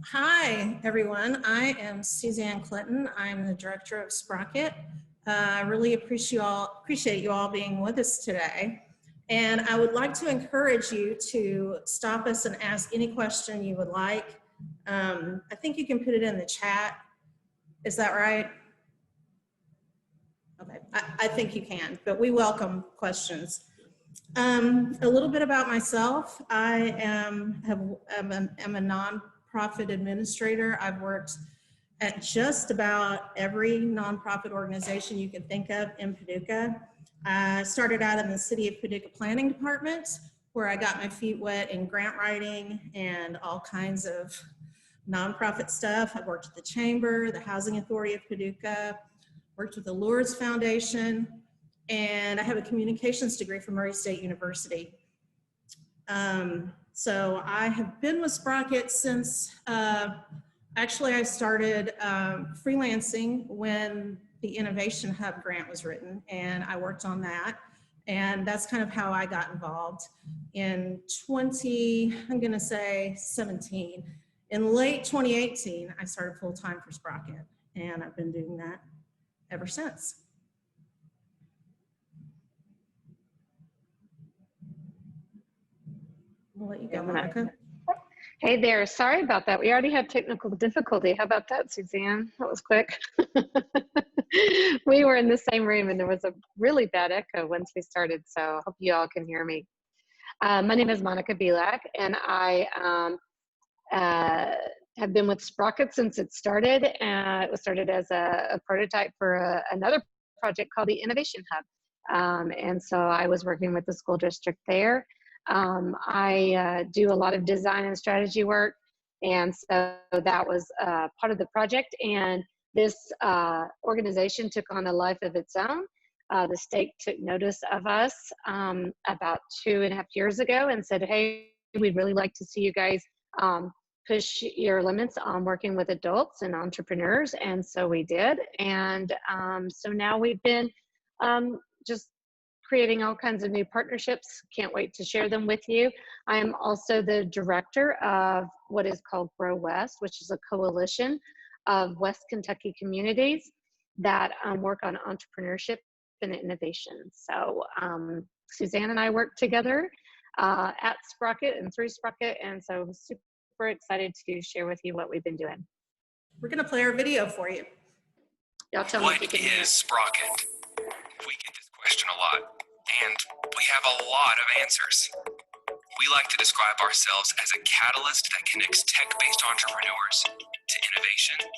Hi, everyone. I am Suzanne Clinton. I'm the Director of Sprocket. I really appreciate you all being with us today. And I would like to encourage you to stop us and ask any question you would like. I think you can put it in the chat. Is that right? Okay, I think you can, but we welcome questions. A little bit about myself. I am a nonprofit administrator. I've worked at just about every nonprofit organization you can think of in Paducah. I started out in the City of Paducah Planning Department, where I got my feet wet in grant writing and all kinds of nonprofit stuff. I've worked at the Chamber, the Housing Authority of Paducah, worked with the Lourdes Foundation, and I have a communications degree from Murray State University. So I have been with Sprocket since, actually I started freelancing when the Innovation Hub grant was written, and I worked on that. And that's kind of how I got involved. In 17. In late 2018, I started full-time for Sprocket, and I've been doing that ever since. I'll let you go, Monica. Hey there, sorry about that. We already had technical difficulty. How about that, Suzanne? That was quick. We were in the same room and there was a really bad echo once we started, so I hope you all can hear me. My name is Monica Bilak, and I have been with Sprocket since it started. It was started as a prototype for another project called the Innovation Hub. And so I was working with the school district there. I do a lot of design and strategy work, and so that was part of the project. And this organization took on a life of its own. The state took notice of us about 2.5 years ago and said, hey, we'd really like to see you guys push your limits on working with adults and entrepreneurs. And so we did. And so now we've been just creating all kinds of new partnerships. Can't wait to share them with you. I am also the director of what is called GroWest, which is a coalition of West Kentucky communities that work on entrepreneurship and innovation. So Suzanne and I work together at Sprocket and through Sprocket, and so I'm super excited to share with you what we've been doing. We're gonna play our video for you. Y'all tell me what is Sprocket? We get this question a lot, and we have a lot of answers. We like to describe ourselves as a catalyst that connects tech-based entrepreneurs to innovation,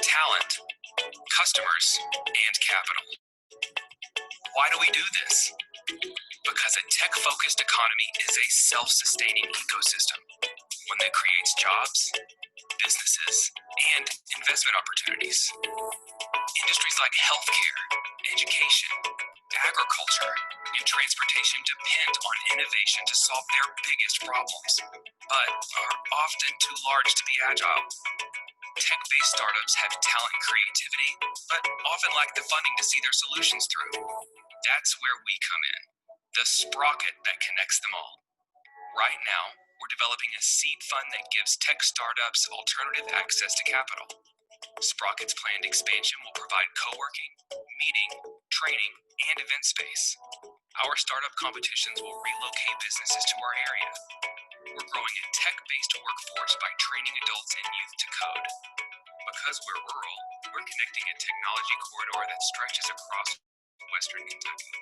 talent, customers, and capital. Why do we do this? Because a tech-focused economy is a self-sustaining ecosystem, one that creates jobs, businesses, and investment opportunities. Industries like healthcare, education, agriculture, and transportation depend on innovation to solve their biggest problems, but are often too large to be agile. Tech-based startups have talent and creativity, but often lack the funding to see their solutions through. That's where we come in, the sprocket that connects them all. Right now, we're developing a seed fund that gives tech startups alternative access to capital. Sprocket's planned expansion will provide co-working, meeting, training, and event space. Our startup competitions will relocate businesses to our area. We're growing a tech-based workforce by training adults and youth to code. Because we're rural, we're connecting a technology corridor that stretches across Western Kentucky.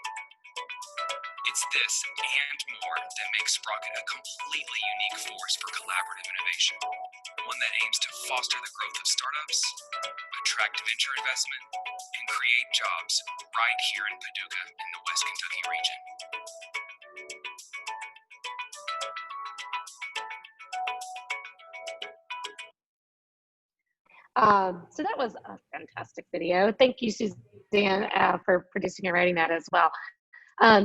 It's this and more that makes Sprocket a completely unique force for collaborative innovation, one that aims to foster the growth of startups, attract venture investment, and create jobs right here in Paducah in the West Kentucky region. So that was a fantastic video. Thank you, Suzanne, for producing and writing that as well.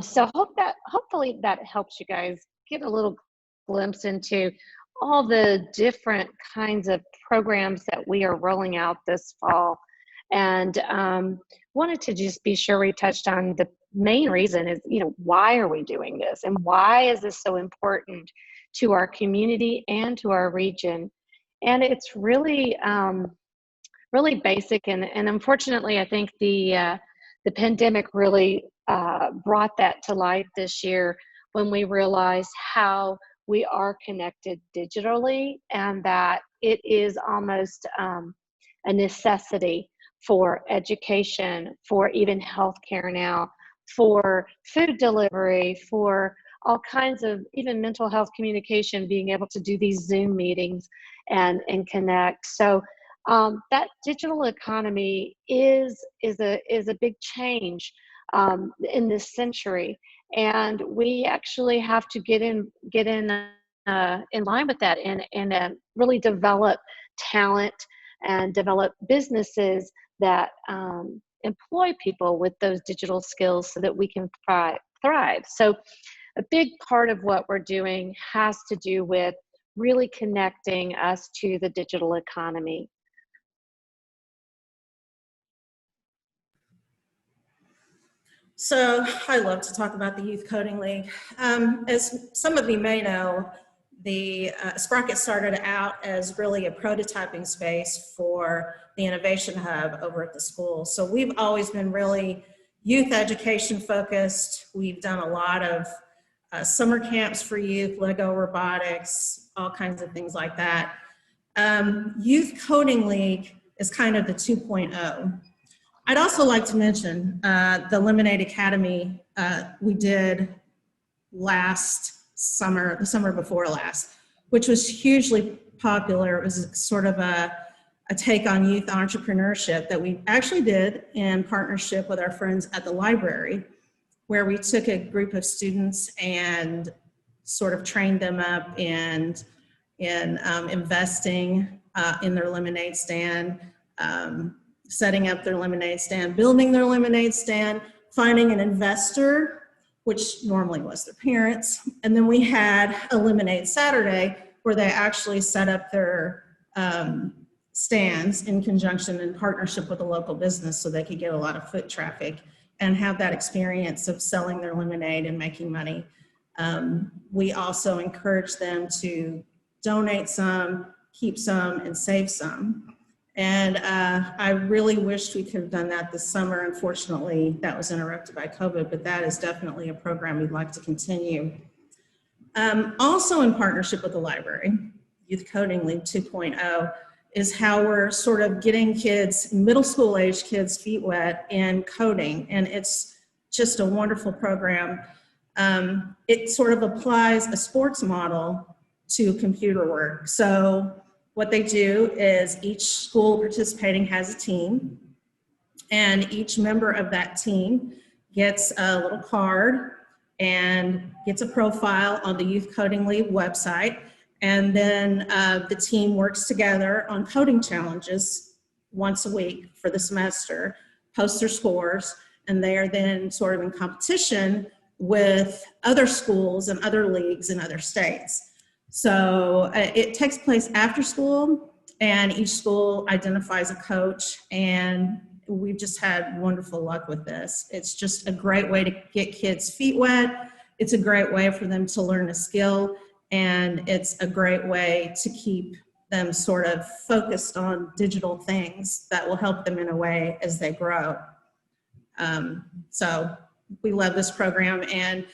So hopefully that helps you guys get a little glimpse into all the different kinds of programs that we are rolling out this fall. And wanted to just be sure we touched on the main reason is, why are we doing this? And why is this so important to our community and to our region? And it's really, really basic. And unfortunately, I think the pandemic really brought that to light this year when we realized how we are connected digitally, and that it is almost a necessity for education, for even healthcare now, for food delivery, for all kinds of even mental health communication, being able to do these Zoom meetings and connect. So that digital economy is a big change in this century, and we actually have to get in line with that, and really develop talent and develop businesses that employ people with those digital skills so that we can thrive. So a big part of what we're doing has to do with really connecting us to the digital economy. So I love to talk about the Youth Coding League. As some of you may know, the Sprocket started out as really a prototyping space for the Innovation Hub over at the school. So we've always been really youth education focused. We've done a lot of summer camps for youth, Lego robotics, all kinds of things like that. Youth Coding League is kind of the 2.0. I'd also like to mention the Lemonade Academy we did last summer, the summer before last, which was hugely popular. It was sort of a take on youth entrepreneurship that we actually did in partnership with our friends at the library, where we took a group of students and sort of trained them up in investing in their lemonade stand, setting up their lemonade stand, building their lemonade stand, finding an investor, which normally was their parents. And then we had a Lemonade Saturday where they actually set up their stands in conjunction in partnership with a local business so they could get a lot of foot traffic and have that experience of selling their lemonade and making money. We also encourage them to donate some, keep some, and save some. And I really wished we could have done that this summer. Unfortunately, that was interrupted by COVID, but that is definitely a program we'd like to continue. Also in partnership with the library, Youth Coding League 2.0 is how we're sort of getting kids, middle school age kids, feet wet in coding. And it's just a wonderful program. It sort of applies a sports model to computer work. So what they do is each school participating has a team, and each member of that team gets a little card and gets a profile on the Youth Coding League website. And then the team works together on coding challenges once a week for the semester, post their scores, and they are then sort of in competition with other schools and other leagues in other states. So it takes place after school, and each school identifies a coach, and we've just had wonderful luck with this. It's just a great way to get kids' feet wet. It's a great way for them to learn a skill, and it's a great way to keep them sort of focused on digital things that will help them in a way as they grow. So we love this program, and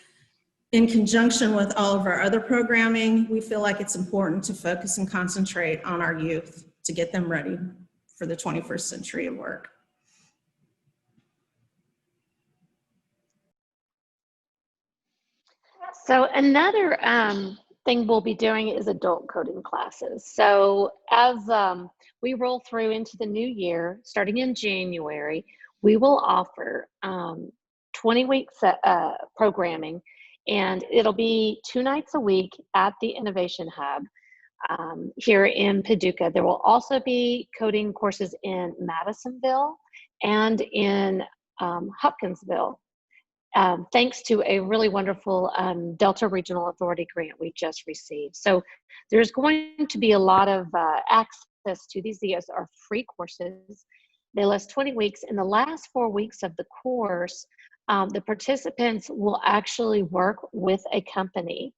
in conjunction with all of our other programming, we feel like it's important to focus and concentrate on our youth to get them ready for the 21st century of work. So another thing we'll be doing is adult coding classes. So as we roll through into the new year, starting in January, we will offer 20 weeks programming, and it'll be 2 nights a week at the Innovation Hub here in Paducah. There will also be coding courses in Madisonville and in Hopkinsville, thanks to a really wonderful Delta Regional Authority grant we just received. So there's going to be a lot of access to these. These are free courses. They last 20 weeks. In the last 4 weeks of the course, the participants will actually work with a company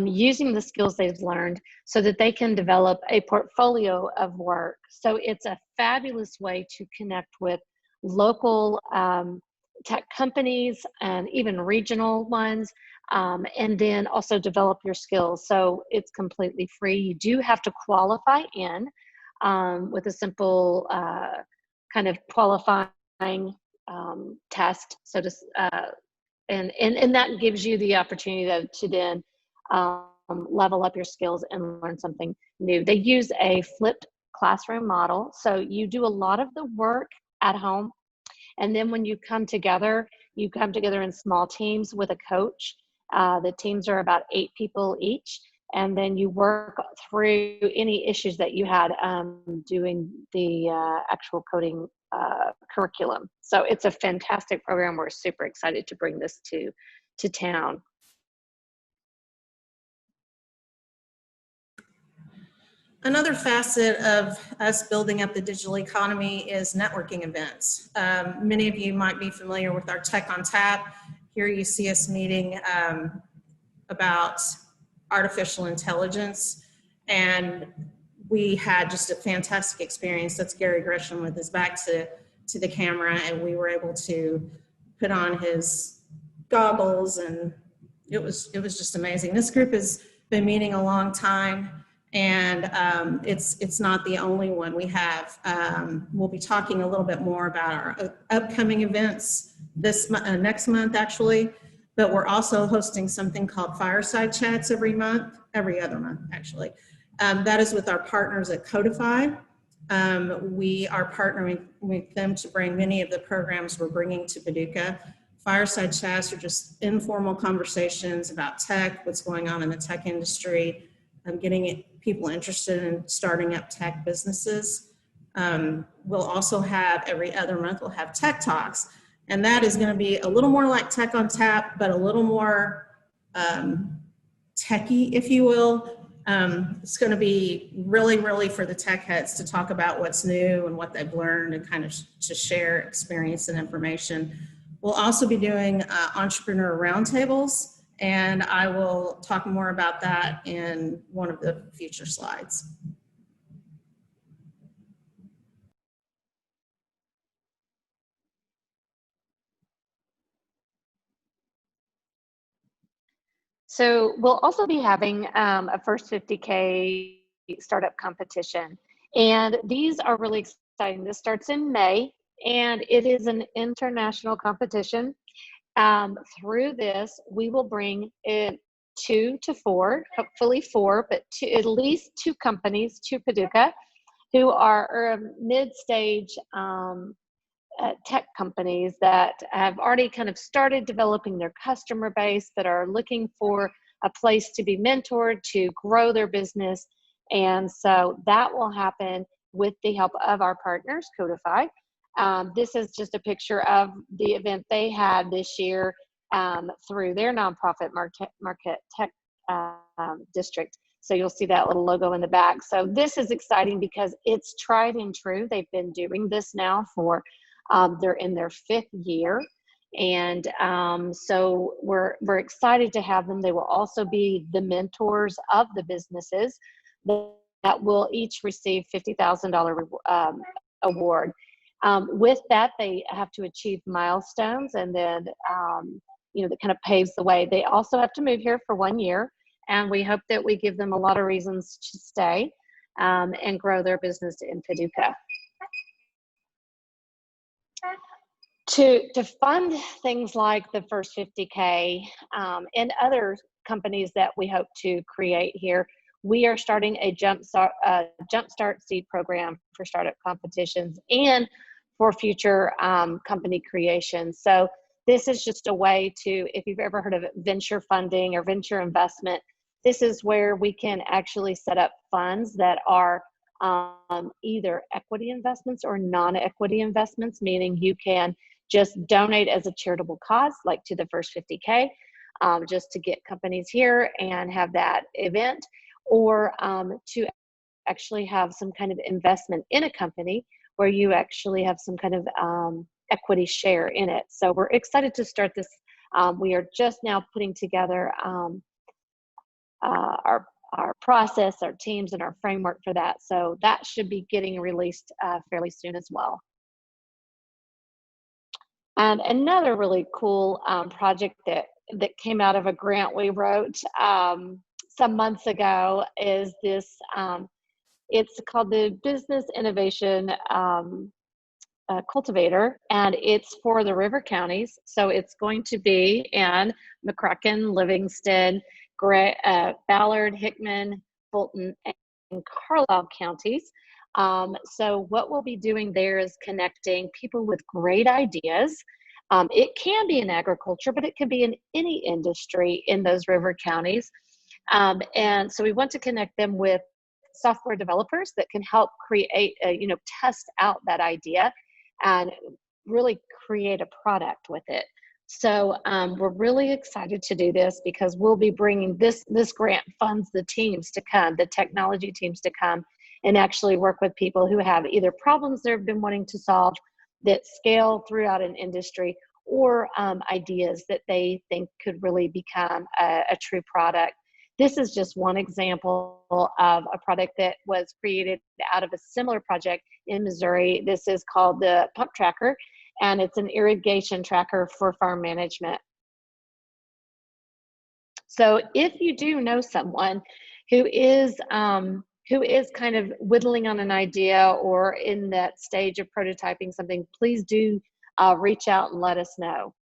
using the skills they've learned so that they can develop a portfolio of work. So it's a fabulous way to connect with local tech companies and even regional ones, and then also develop your skills. So it's completely free. You do have to qualify in with a simple kind of qualifying test. So just and that gives you the opportunity to then level up your skills and learn something new. They use a flipped classroom model. So you do a lot of the work at home. And then when you come together in small teams with a coach. The teams are about 8 people each. And then you work through any issues that you had doing the actual coding curriculum. So it's a fantastic program. We're super excited to bring this to town. Another facet of us building up the digital economy is networking events. Many of you might be familiar with our Tech on Tap. Here you see us meeting about artificial intelligence, and we had just a fantastic experience. That's Gary Gresham with his back to the camera, and we were able to put on his goggles, and it was just amazing. This group has been meeting a long time, and it's not the only one we have. We'll be talking a little bit more about our upcoming events this next month, actually. But we're also hosting something called Fireside Chats every other month, actually. That is with our partners at Codify. We are partnering with them to bring many of the programs we're bringing to Paducah. Fireside Chats are just informal conversations about tech, what's going on in the tech industry, getting people interested in starting up tech businesses. We'll also have every other month, we'll have Tech Talks. And that is going to be a little more like Tech on Tap, but a little more techy, if you will. It's going to be really for the tech heads to talk about what's new and what they've learned and kind of to share experience and information. We'll also be doing entrepreneur roundtables, and I will talk more about that in one of the future slides. So we'll also be having a first 50K startup competition. And these are really exciting. This starts in May, and it is an international competition. Through this, we will bring in 2 to 4, hopefully 4, but at least 2 companies to Paducah who are mid-stage tech companies that have already kind of started developing their customer base, that are looking for a place to be mentored, to grow their business. And so that will happen with the help of our partners, Codify. This is just a picture of the event they had this year through their nonprofit Marquette Tech District. So you'll see that little logo in the back. So this is exciting because it's tried and true. They've been doing this now for they're in their 5th year, and so we're excited to have them. They will also be the mentors of the businesses that will each receive $50,000 award. With that, they have to achieve milestones, and then that kind of paves the way. They also have to move here for 1 year, and we hope that we give them a lot of reasons to stay and grow their business in Paducah. To fund things like the first 50K and other companies that we hope to create here, we are starting a Jumpstart seed program for startup competitions and for future company creation. So this is just a way to, if you've ever heard of venture funding or venture investment, this is where we can actually set up funds that are either equity investments or non-equity investments, meaning you can just donate as a charitable cause, like to the first 50K, just to get companies here and have that event, or to actually have some kind of investment in a company where you actually have some kind of equity share in it. So we're excited to start this. We are just now putting together our process, our teams, and our framework for that. So that should be getting released fairly soon as well. And another really cool project that came out of a grant we wrote some months ago is this. It's called the Business Innovation Cultivator, and it's for the river counties. So it's going to be in McCracken, Livingston, Ballard, Hickman, Fulton, and Carlisle counties. So what we'll be doing there is connecting people with great ideas. It can be in agriculture, but it can be in any industry in those river counties. And so we want to connect them with software developers that can help create, test out that idea and really create a product with it. So we're really excited to do this because we'll be bringing this grant funds the teams to come, the technology teams to come and actually work with people who have either problems they've been wanting to solve that scale throughout an industry or ideas that they think could really become a true product. This is just one example of a product that was created out of a similar project in Missouri. This is called the Pump Tracker, and it's an irrigation tracker for farm management. So if you do know someone who is kind of whittling on an idea or in that stage of prototyping something, please do reach out and let us know.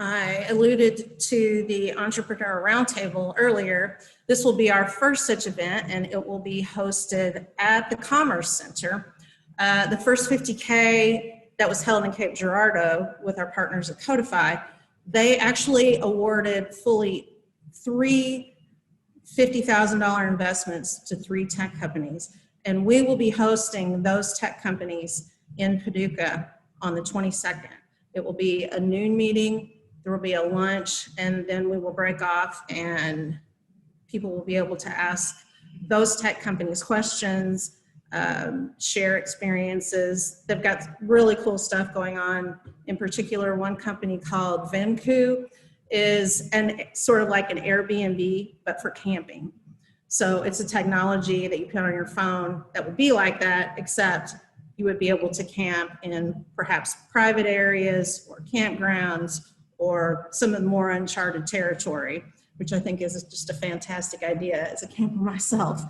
I alluded to the Entrepreneur Roundtable earlier. This will be our first such event, and it will be hosted at the Commerce Center. The first 50K that was held in Cape Girardeau with our partners at Codify, they actually awarded fully 3 $50,000 investments to 3 tech companies. And we will be hosting those tech companies in Paducah on the 22nd. It will be a noon meeting. There will be a lunch, and then we will break off and people will be able to ask those tech companies questions, share experiences. They've got really cool stuff going on. In particular, one company called Venku is sort of like an Airbnb, but for camping. So it's a technology that you put on your phone that would be like that, except you would be able to camp in perhaps private areas or campgrounds or some of the more uncharted territory, which I think is just a fantastic idea as a camper myself.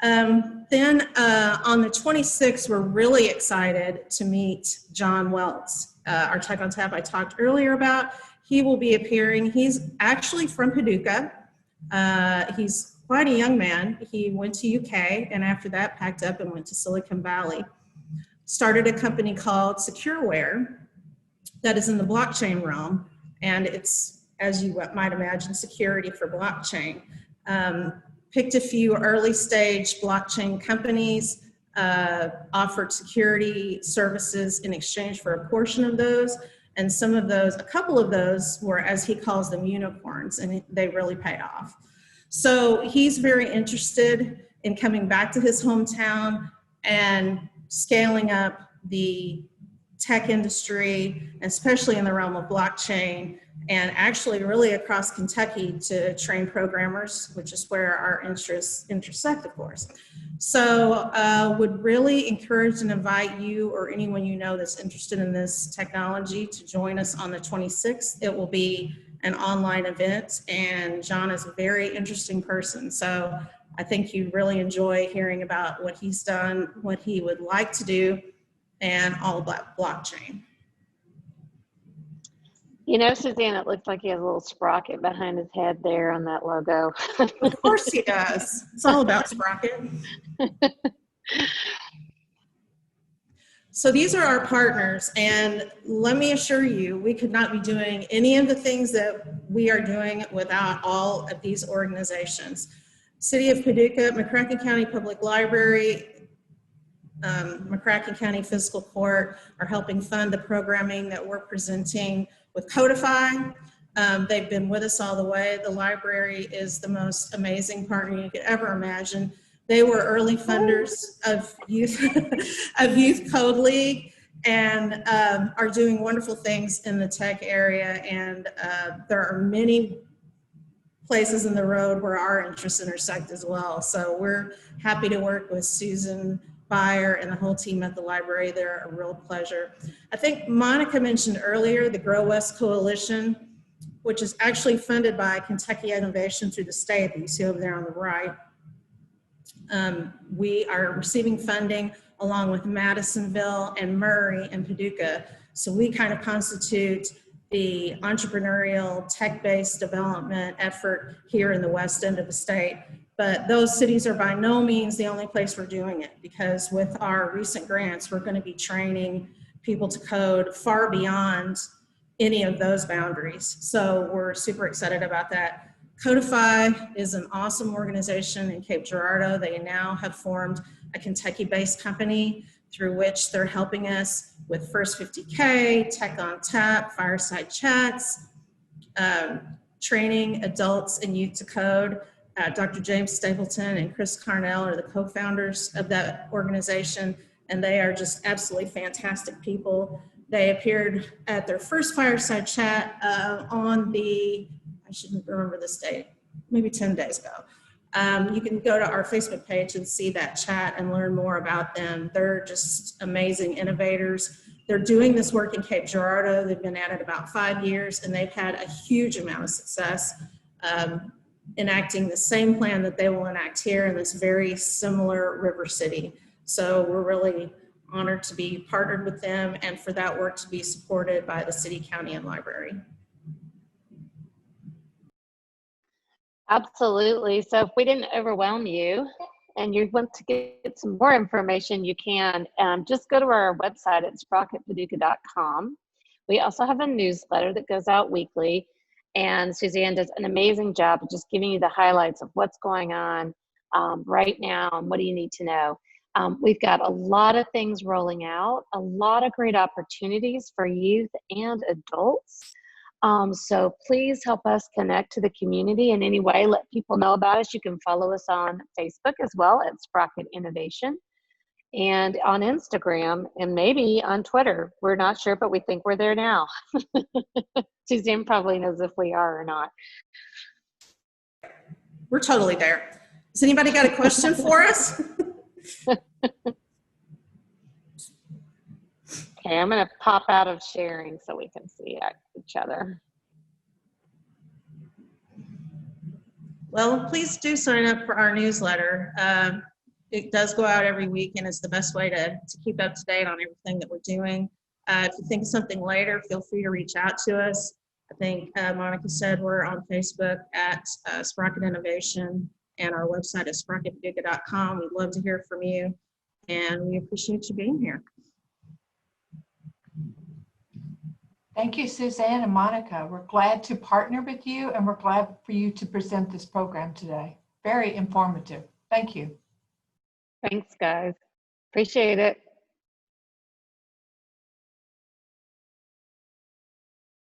Then on the 26th, we're really excited to meet John Welts, our Tech on Tap I talked earlier about. He will be appearing. He's actually from Paducah. He's quite a young man. He went to UK and after that packed up and went to Silicon Valley. Started a company called SecureWare that is in the blockchain realm, and it's, as you might imagine, security for blockchain. Picked a few early stage blockchain companies, offered security services in exchange for a portion of those, and some of those, a couple of those were, as he calls them, unicorns, and they really paid off. So he's very interested in coming back to his hometown and scaling up the tech industry, especially in the realm of blockchain, and actually really across Kentucky to train programmers, which is where our interests intersect, of course. So would really encourage and invite you or anyone you know that's interested in this technology to join us on the 26th. It will be an online event, and John is a very interesting person. So I think you really enjoy hearing about what he's done, what he would like to do, and all about blockchain. You know, Suzanne, it looks like he has a little sprocket behind his head there on that logo. Of course he does. It's all about Sprocket. So these are our partners, and let me assure you, we could not be doing any of the things that we are doing without all of these organizations. City of Paducah, McCracken County Public Library, McCracken County Fiscal Court are helping fund the programming that we're presenting with Codify. They've been with us all the way. The library is the most amazing partner you could ever imagine. They were early funders of Youth Code League and are doing wonderful things in the tech area. And there are many places in the road where our interests intersect as well. So we're happy to work with Susan Beyer and the whole team at the library. They're a real pleasure. I think Monica mentioned earlier the GroWest Coalition, which is actually funded by Kentucky Innovation through the state that you see over there on the right. We are receiving funding along with Madisonville and Murray and Paducah. So we kind of constitute the entrepreneurial tech-based development effort here in the west end of the state. But those cities are by no means the only place we're doing it, because with our recent grants, we're going to be training people to code far beyond any of those boundaries. So we're super excited about that. Codify is an awesome organization in Cape Girardeau. They now have formed a Kentucky-based company through which they're helping us with First 50K, Tech on Tap, Fireside Chats, training adults and youth to code. Dr. James Stapleton and Chris Carnell are the co-founders of that organization, and they are just absolutely fantastic people. They appeared at their first Fireside Chat on the, I shouldn't remember this date, maybe 10 days ago. You can go to our Facebook page and see that chat and learn more about them. They're just amazing innovators. They're doing this work in Cape Girardeau. They've been at it about 5 years, and they've had a huge amount of success enacting the same plan that they will enact here in this very similar river city. So we're really honored to be partnered with them and for that work to be supported by the city, county, and library. Absolutely. So if we didn't overwhelm you and you want to get some more information, you can just go to our website at sprocketpaducah.com. We also have a newsletter that goes out weekly, and Suzanne does an amazing job of just giving you the highlights of what's going on right now and what do you need to know. We've got a lot of things rolling out, a lot of great opportunities for youth and adults. So please help us connect to the community in any way. Let people know about us. You can follow us on Facebook as well at Sprocket Innovation, and on Instagram, and maybe on Twitter. We're not sure, but we think we're there now. Suzanne probably knows if we are or not. We're totally there. Has anybody got a question for us? Okay, I'm going to pop out of sharing so we can see each other. Well, please do sign up for our newsletter. It does go out every week, and it's the best way to keep up to date on everything that we're doing. If you think of something later, feel free to reach out to us. I think Monica said we're on Facebook at Sprocket Innovation, and our website is sprocketpaducah.com. We'd love to hear from you, and we appreciate you being here. Thank you, Suzanne and Monica. We're glad to partner with you, and we're glad for you to present this program today. Very informative. Thank you. Thanks, guys. Appreciate it.